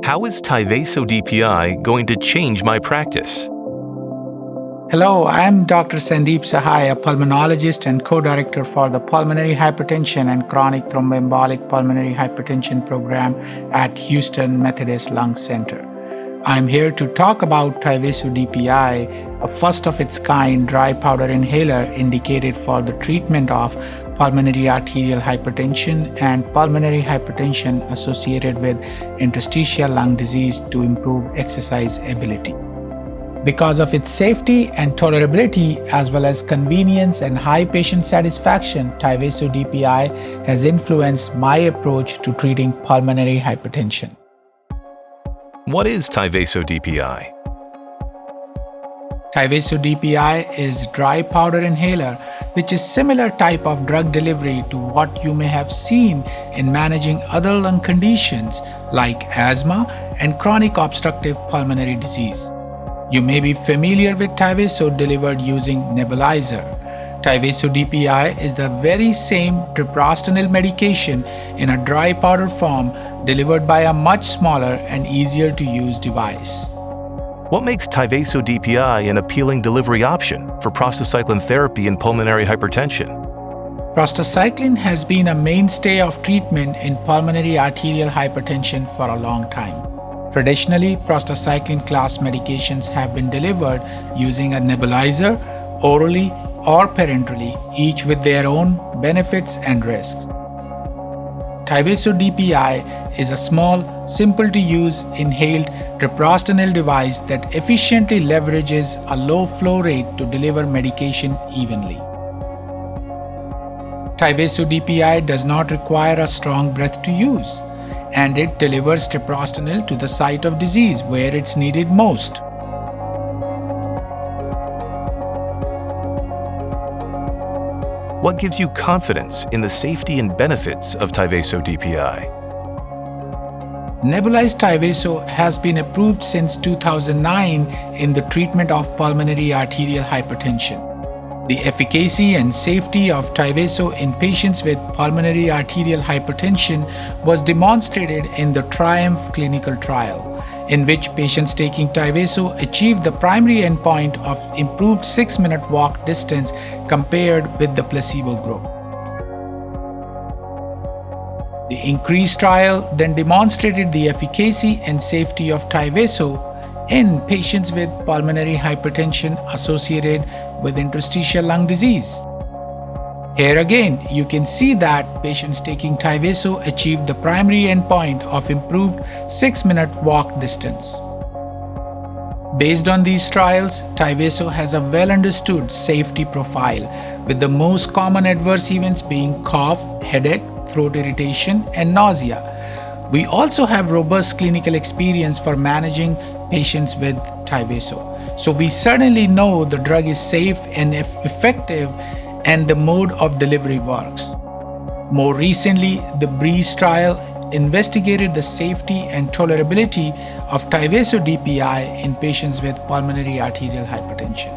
How is TYVASO DPI going to change my practice? Hello, I am Dr. Sandeep Sahay, a pulmonologist and co-director for the Pulmonary Hypertension and Chronic Thromboembolic Pulmonary Hypertension program at Houston Methodist Lung Center. I'm here to talk about TYVASO DPI, a first-of-its-kind dry powder inhaler indicated for the treatment of pulmonary arterial hypertension and pulmonary hypertension associated with interstitial lung disease to improve exercise ability. Because of its safety and tolerability, as well as convenience and high patient satisfaction, TYVASO DPI has influenced my approach to treating pulmonary hypertension. What is TYVASO DPI? TYVASO DPI is dry powder inhaler, which is similar type of drug delivery to what you may have seen in managing other lung conditions like asthma and chronic obstructive pulmonary disease. You may be familiar with TYVASO delivered using nebulizer. TYVASO DPI is the very same treprostinil medication in a dry powder form delivered by a much smaller and easier to use device. What makes TYVASO DPI an appealing delivery option for prostacyclin therapy in pulmonary hypertension? Prostacyclin has been a mainstay of treatment in pulmonary arterial hypertension for a long time. Traditionally, prostacyclin class medications have been delivered using a nebulizer, orally or parenterally, each with their own benefits and risks. TYVASO DPI is a small, simple-to-use inhaled treprostinil device that efficiently leverages a low flow rate to deliver medication evenly. TYVASO DPI does not require a strong breath to use, and it delivers treprostinil to the site of disease where it's needed most. What gives you confidence in the safety and benefits of TYVASO DPI? Nebulized TYVASO has been approved since 2009 in the treatment of pulmonary arterial hypertension. The efficacy and safety of TYVASO in patients with pulmonary arterial hypertension was demonstrated in the TRIUMPH clinical trial, in which patients taking TYVASO achieved the primary endpoint of improved 6-minute walk distance compared with the placebo group. The INCREASE trial then demonstrated the efficacy and safety of TYVASO in patients with pulmonary hypertension associated with interstitial lung disease. Here again, you can see that patients taking TYVASO achieved the primary endpoint of improved 6-minute walk distance. Based on these trials, TYVASO has a well-understood safety profile, with the most common adverse events being cough, headache, throat irritation, and nausea. We also have robust clinical experience for managing patients with TYVASO. So we certainly know the drug is safe and effective, and the mode of delivery works. More recently, the BREEZE trial investigated the safety and tolerability of TYVASO DPI in patients with pulmonary arterial hypertension.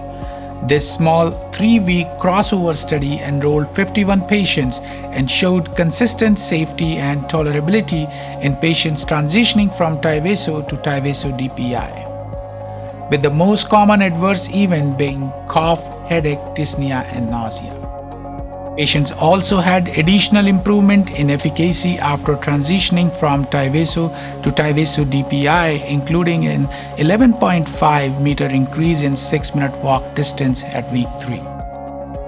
This small 3-week crossover study enrolled 51 patients and showed consistent safety and tolerability in patients transitioning from TYVASO to TYVASO DPI, with the most common adverse event being cough, headache, dyspnea, and nausea. Patients also had additional improvement in efficacy after transitioning from TYVASO to TYVASO DPI, including an 11.5 meter increase in 6-minute walk distance at week 3.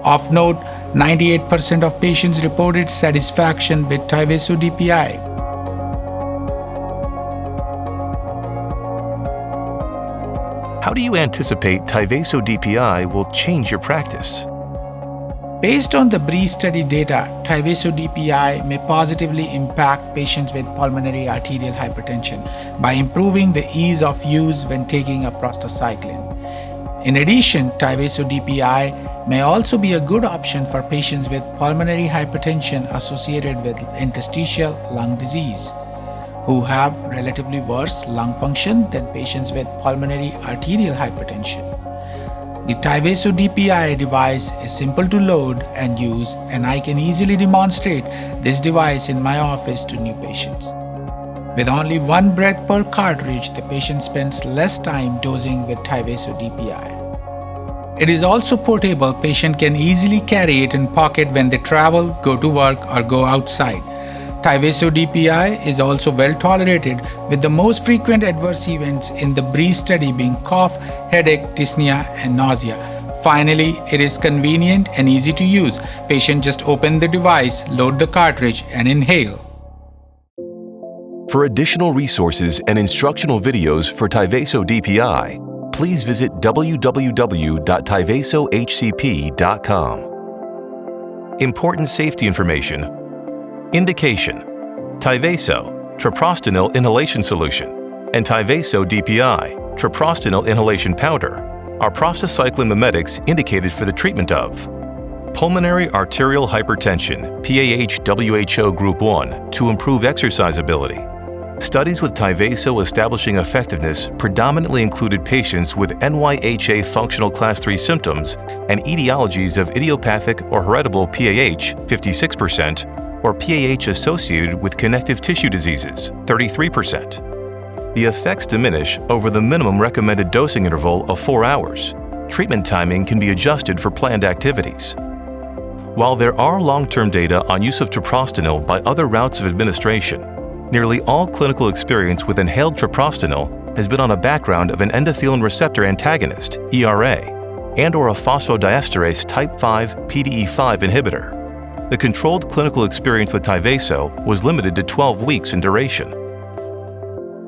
Of note, 98% of patients reported satisfaction with TYVASO DPI. How do you anticipate TYVASO DPI will change your practice? Based on the BREEZE study data, TYVASO DPI may positively impact patients with pulmonary arterial hypertension by improving the ease of use when taking a prostacyclin. In addition, TYVASO DPI may also be a good option for patients with pulmonary hypertension associated with interstitial lung disease, who have relatively worse lung function than patients with pulmonary arterial hypertension. The TYVASO DPI device is simple to load and use, and I can easily demonstrate this device in my office to new patients. With only 1 breath per cartridge, the patient spends less time dosing with TYVASO DPI. It is also portable. Patient can easily carry it in pocket when they travel, go to work, or go outside. TYVASO DPI is also well tolerated, with the most frequent adverse events in the BREEZE study being cough, headache, dyspnea, and nausea. Finally, it is convenient and easy to use. Patient just open the device, load the cartridge, and inhale. For additional resources and instructional videos for TYVASO DPI, please visit www.tyvasohcp.com. Important safety information. Indication: TYVASO, treprostinil inhalation solution, and TYVASO DPI, treprostinil inhalation powder, are prostacyclin mimetics indicated for the treatment of pulmonary arterial hypertension, PAH-WHO Group 1, to improve exercise ability. Studies with TYVASO establishing effectiveness predominantly included patients with NYHA functional class 3 symptoms and etiologies of idiopathic or heritable PAH, 56%, or PAH associated with connective tissue diseases, 33%. The effects diminish over the minimum recommended dosing interval of 4 hours. Treatment timing can be adjusted for planned activities. While there are long-term data on use of treprostinil by other routes of administration, nearly all clinical experience with inhaled treprostinil has been on a background of an endothelin receptor antagonist, ERA, and/or a phosphodiesterase type 5 PDE5 inhibitor. The controlled clinical experience with TYVASO was limited to 12 weeks in duration.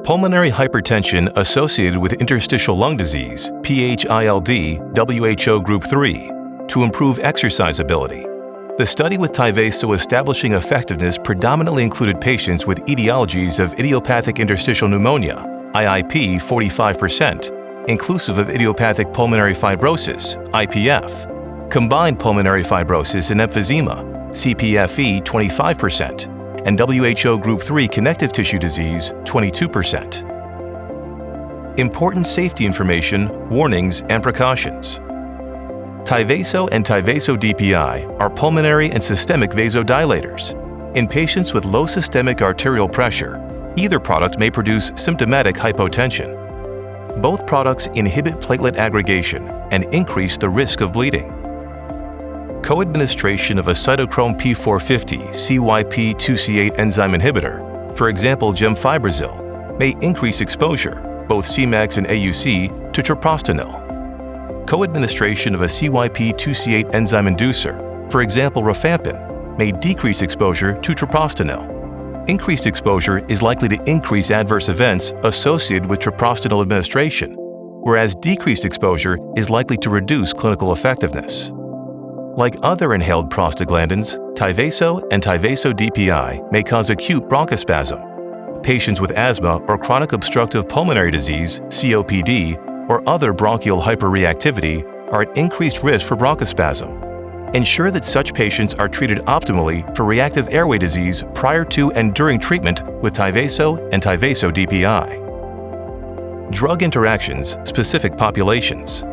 Pulmonary hypertension associated with interstitial lung disease, PH-ILD, WHO Group 3, to improve exercise ability. The study with TYVASO establishing effectiveness predominantly included patients with etiologies of idiopathic interstitial pneumonia, IIP 45%, inclusive of idiopathic pulmonary fibrosis, IPF, combined pulmonary fibrosis and emphysema, CPFE 25%, and WHO Group 3 connective tissue disease 22%. Important safety information, warnings, and precautions. TYVASO and TYVASO DPI are pulmonary and systemic vasodilators. In patients with low systemic arterial pressure, either product may produce symptomatic hypotension. Both products inhibit platelet aggregation and increase the risk of bleeding. Co-administration of a cytochrome P450 CYP2C8 enzyme inhibitor, for example gemfibrozil, may increase exposure, both Cmax and AUC, to treprostinil. Co-administration of a CYP2C8 enzyme inducer, for example rifampin, may decrease exposure to treprostinil. Increased exposure is likely to increase adverse events associated with treprostinil administration, whereas decreased exposure is likely to reduce clinical effectiveness. Like other inhaled prostaglandins, TYVASO and TYVASO DPI may cause acute bronchospasm. Patients with asthma or chronic obstructive pulmonary disease, COPD, or other bronchial hyperreactivity are at increased risk for bronchospasm. Ensure that such patients are treated optimally for reactive airway disease prior to and during treatment with TYVASO and TYVASO DPI. Drug interactions, specific populations.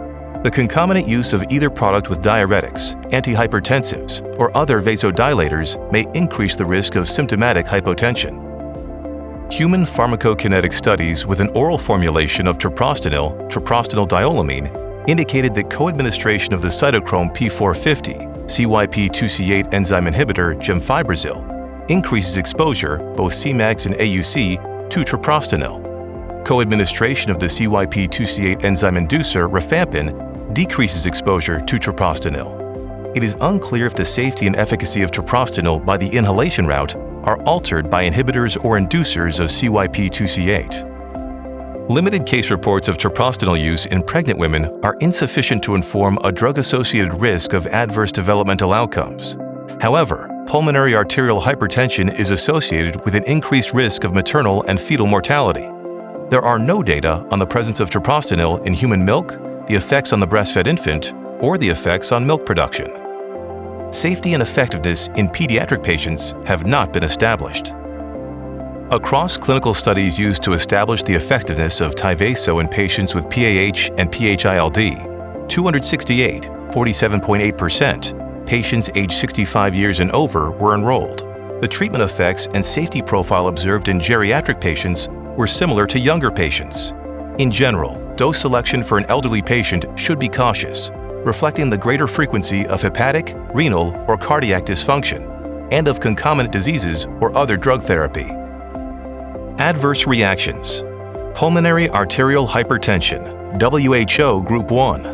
The concomitant use of either product with diuretics, antihypertensives, or other vasodilators may increase the risk of symptomatic hypotension. Human pharmacokinetic studies with an oral formulation of treprostinil diolamine, indicated that co-administration of the cytochrome P450 CYP2C8 enzyme inhibitor gemfibrozil increases exposure, both Cmax and AUC, to treprostinil. Co-administration of the CYP2C8 enzyme inducer rifampin decreases exposure to treprostinil. It is unclear if the safety and efficacy of treprostinil by the inhalation route are altered by inhibitors or inducers of CYP2C8. Limited case reports of treprostinil use in pregnant women are insufficient to inform a drug-associated risk of adverse developmental outcomes. However, pulmonary arterial hypertension is associated with an increased risk of maternal and fetal mortality. There are no data on the presence of treprostinil in human milk, the effects on the breastfed infant, or the effects on milk production. Safety and effectiveness in pediatric patients have not been established. Across clinical studies used to establish the effectiveness of TYVASO in patients with PAH and PH-ILD, 268, 47.8%, patients aged 65 years and over were enrolled. The treatment effects and safety profile observed in geriatric patients were similar to younger patients. In general, dose selection for an elderly patient should be cautious, reflecting the greater frequency of hepatic, renal, or cardiac dysfunction, and of concomitant diseases or other drug therapy. Adverse reactions. Pulmonary arterial hypertension, WHO Group 1.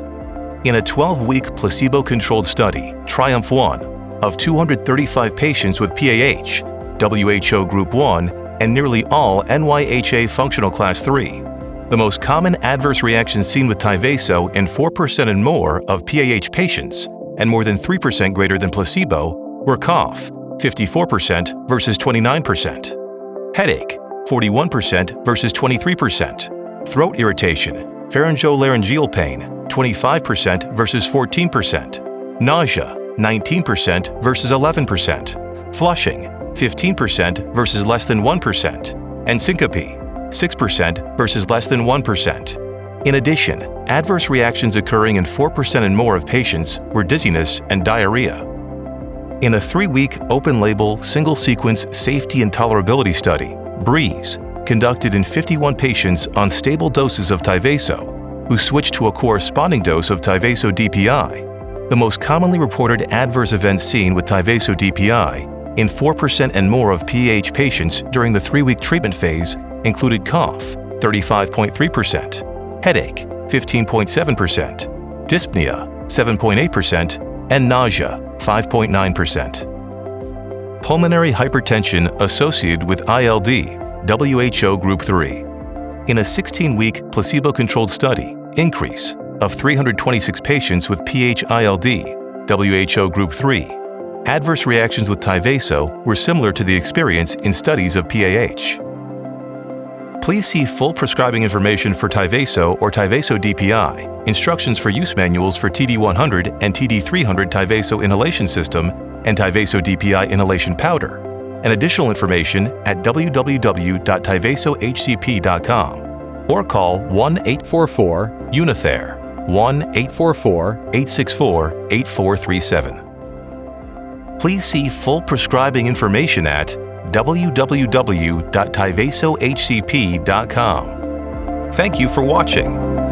In a 12-week placebo-controlled study, TRIUMPH 1, of 235 patients with PAH, WHO Group 1, and nearly all NYHA functional class 3, the most common adverse reactions seen with TYVASO in 4% and more of PAH patients, and more than 3% greater than placebo, were cough, 54% versus 29%, headache, 41% versus 23%, throat irritation, pharyngolaryngeal pain, 25% versus 14%, nausea, 19% versus 11%, flushing, 15% versus less than 1%, and syncope, 6% versus less than 1%. In addition, adverse reactions occurring in 4% and more of patients were dizziness and diarrhea. In a 3-week open-label, single-sequence safety and tolerability study, BREEZE, conducted in 51 patients on stable doses of TYVASO, who switched to a corresponding dose of TYVASO DPI, the most commonly reported adverse events seen with TYVASO DPI in 4% and more of PAH patients during the 3-week treatment phase included cough, 35.3%, headache, 15.7%, dyspnea, 7.8%, and nausea, 5.9%. Pulmonary hypertension associated with ILD, WHO Group 3. In a 16-week placebo-controlled study, INCREASE, of 326 patients with PH-ILD, WHO Group 3, adverse reactions with TYVASO were similar to the experience in studies of PAH. Please see full prescribing information for TYVASO or TYVASO DPI, instructions for use manuals for TD100 and TD300 TYVASO inhalation system and TYVASO DPI inhalation powder, and additional information at www.tyvasohcp.com or call 1-844-UNITHER, 1-844-864-8437. Please see full prescribing information at www.tyvasohcp.com. Thank you for watching.